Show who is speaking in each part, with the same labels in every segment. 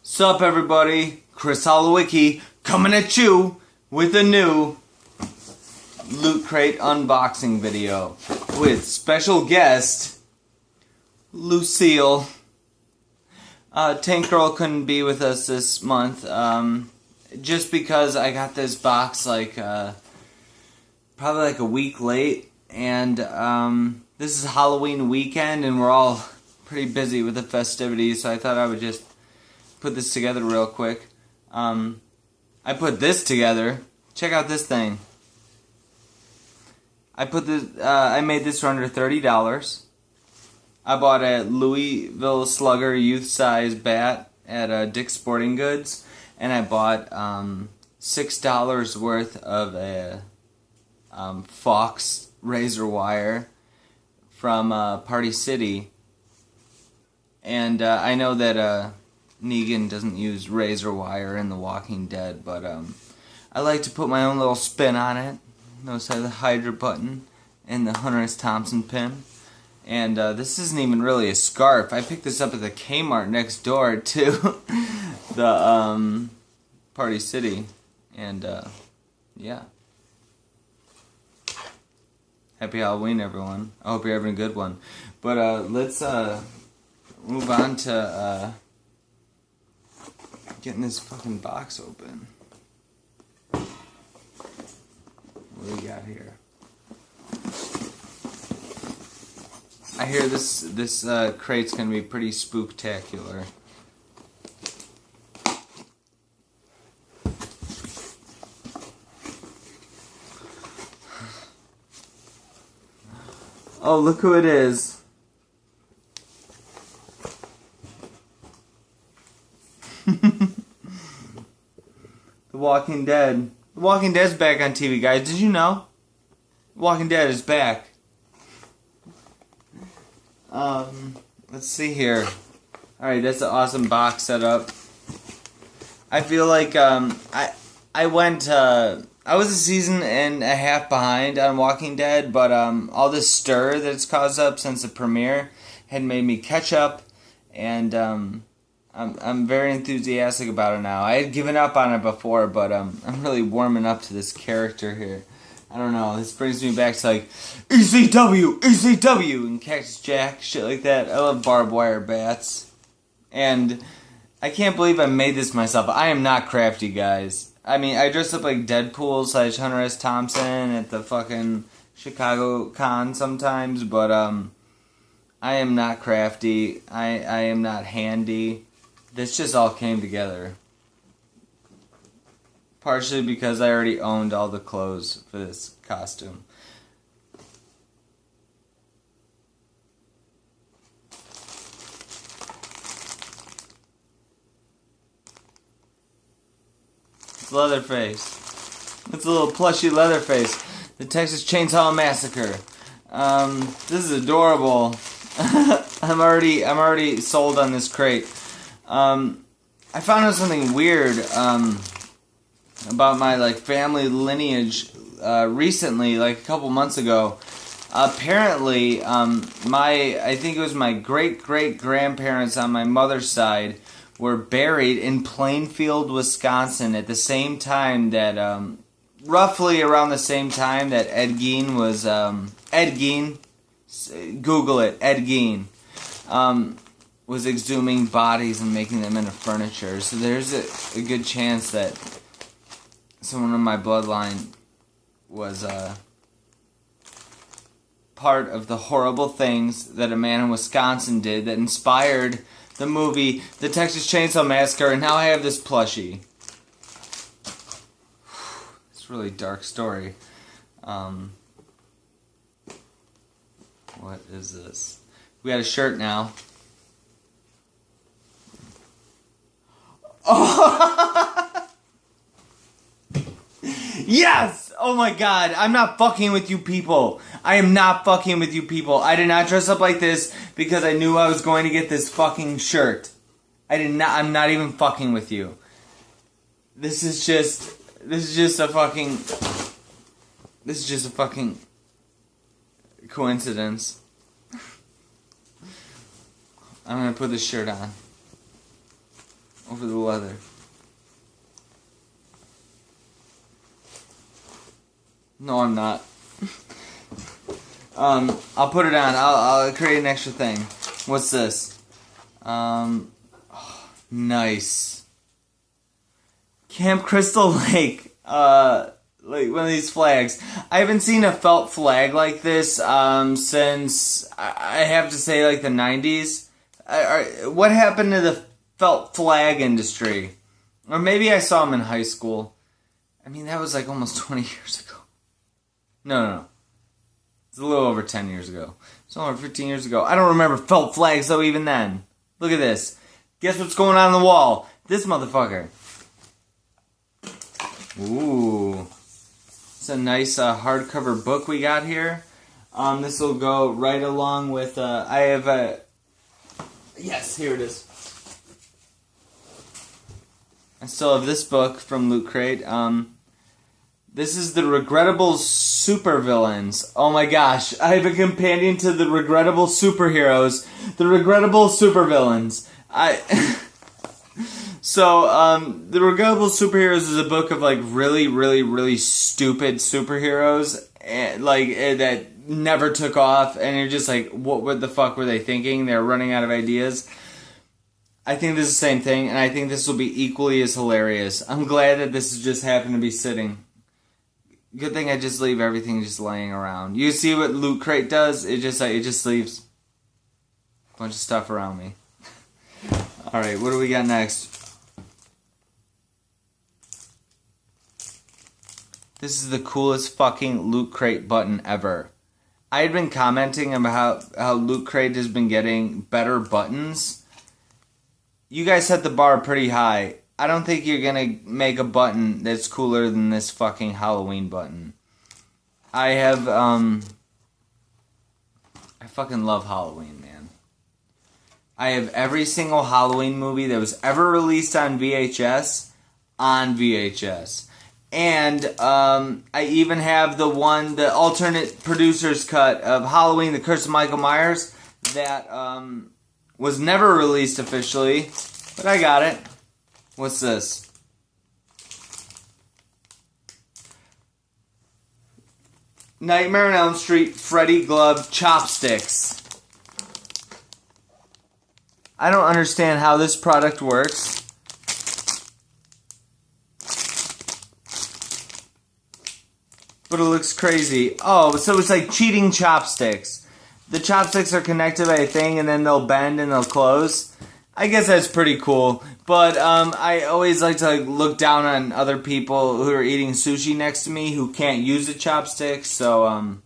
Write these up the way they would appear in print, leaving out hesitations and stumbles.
Speaker 1: Sup everybody, Chris Holowicki coming at you with a new Loot Crate unboxing video with special guest Lucille. Tank Girl couldn't be with us this month just because I got this box probably like a week late, and this is Halloween weekend and we're all pretty busy with the festivities, so I thought I would just put this together real quick. I put this together. Check out this thing. I made this for under $30. I bought a Louisville Slugger youth size bat at Dick's Sporting Goods, and I bought $6 worth of a Fox razor wire from Party City. And I know that Negan doesn't use razor wire in The Walking Dead, but I like to put my own little spin on it. Notice I have the Hydra button and the Hunter S. Thompson pin. And this isn't even really a scarf. I picked this up at the Kmart next door to the Party City. And yeah. Happy Halloween, everyone. I hope you're having a good one. But let's move on to getting this fucking box open. What do we got here? I hear this crate's gonna be pretty spooktacular. Oh, look who it is. The Walking Dead. The Walking Dead's back on TV, guys. Did you know? The Walking Dead is back. Let's see here. Alright, that's an awesome box setup. I feel like, I was a season and a half behind on Walking Dead, but, all this stir that it's caused up since the premiere had made me catch up, and, I'm very enthusiastic about it now. I had given up on it before, but I'm really warming up to this character here. I don't know, this brings me back to like ECW, and Cactus Jack, shit like that. I love barbed wire bats. And I can't believe I made this myself. I am not crafty, guys. I mean, I dressed up like Deadpool / Hunter S. Thompson at the fucking Chicago Con sometimes, but I am not crafty. I am not handy. This just all came together. Partially because I already owned all the clothes for this costume. It's Leatherface. It's a little plushy Leatherface. The Texas Chainsaw Massacre. This is adorable. I'm already sold on this crate. I found out something weird about my family lineage recently, like a couple months ago. Apparently, I think it was my great-great-grandparents on my mother's side were buried in Plainfield, Wisconsin at the same time that, roughly around the same time that Ed Gein was, Ed Gein, Google it, Ed Gein, was exhuming bodies and making them into furniture. So there's a good chance that someone in my bloodline was part of the horrible things that a man in Wisconsin did that inspired the movie The Texas Chainsaw Massacre, and now I have this plushie. It's a really dark story. What is this? We got a shirt now. Oh! Yes! Oh my god, I'm not fucking with you people. I am not fucking with you people. I did not dress up like this because I knew I was going to get this fucking shirt. I'm not even fucking with you. This is just a fucking coincidence. I'm gonna put this shirt on. over the leather. No, I'm not. I'll put it on. I'll create an extra thing. What's this? Oh, nice. Camp Crystal Lake. Like one of these flags. I haven't seen a felt flag like this since I have to say like the 90s. What happened to the felt flag industry? Or maybe I saw them in high school. I mean, that was like almost 20 years ago. No. It's a little over 10 years ago. It's over 15 years ago. I don't remember felt flags though even then. Look at this. Guess what's going on the wall? This motherfucker. Ooh. It's a nice hardcover book we got here. This will go right along with, I have a... Yes, here it is. I still have this book from Lootcrate. This is the Regrettable Supervillains. Oh my gosh, I have a companion to the Regrettable Superheroes. The Regrettable Supervillains. So, the Regrettable Superheroes is a book of like really, really, really stupid superheroes, and that never took off, and you're just like, what the fuck were they thinking? They're running out of ideas. I think this is the same thing, and I think this will be equally as hilarious. I'm glad that this just happened to be sitting. Good thing I just leave everything just laying around. You see what Lootcrate does? It just leaves a bunch of stuff around me. All right, what do we got next? This is the coolest fucking Lootcrate button ever. I had been commenting about how Lootcrate has been getting better buttons. You guys set the bar pretty high. I don't think you're gonna make a button that's cooler than this fucking Halloween button. I fucking love Halloween, man. I have every single Halloween movie that was ever released on VHS on VHS. And I even have the alternate producer's cut of Halloween, The Curse of Michael Myers, that was never released officially, but I got it. What's this? Nightmare on Elm Street Freddy glove chopsticks. I don't understand how this product works. But it looks crazy. Oh, so it's like cheating chopsticks. The chopsticks are connected by a thing and then they'll bend and they'll close. I guess that's pretty cool. But I always like to look down on other people who are eating sushi next to me who can't use a chopstick. So I'm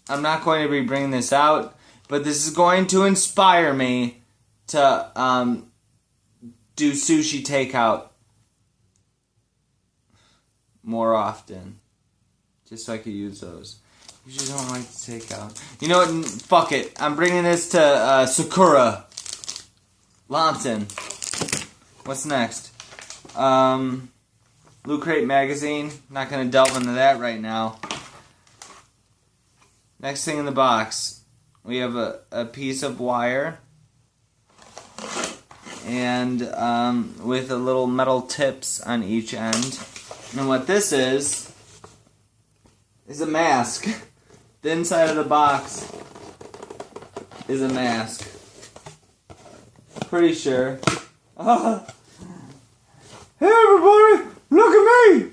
Speaker 1: not going to be bringing this out. But this is going to inspire me to do sushi takeout more often. Just so I could use those. Usually don't like to take out. You know what? Fuck it. I'm bringing this to Sakura. Lawson. What's next? Lootcrate magazine. Not going to delve into that right now. Next thing in the box. We have a piece of wire. And with a little metal tips on each end. And what this is a mask. The inside of the box is a mask. Pretty sure. Hey everybody, look at me!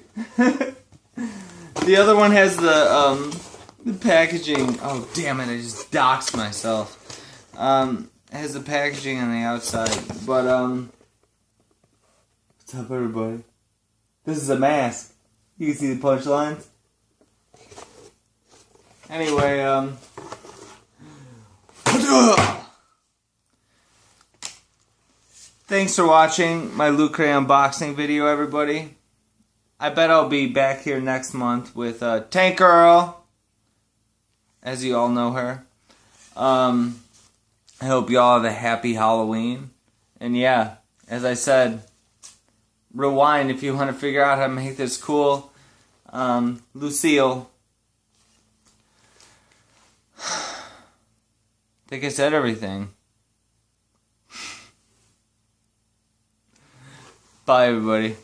Speaker 1: The other one has the packaging. Oh damn it! I just doxed myself. It has the packaging on the outside, but what's up everybody? This is a mask. You can see the punchlines. Anyway, thanks for watching my Lootcrate unboxing video, everybody. I bet I'll be back here next month with Tank Girl, as you all know her. I hope y'all have a happy Halloween. And yeah, as I said, rewind if you want to figure out how to make this cool. Lucille. I think I said everything. Bye, everybody.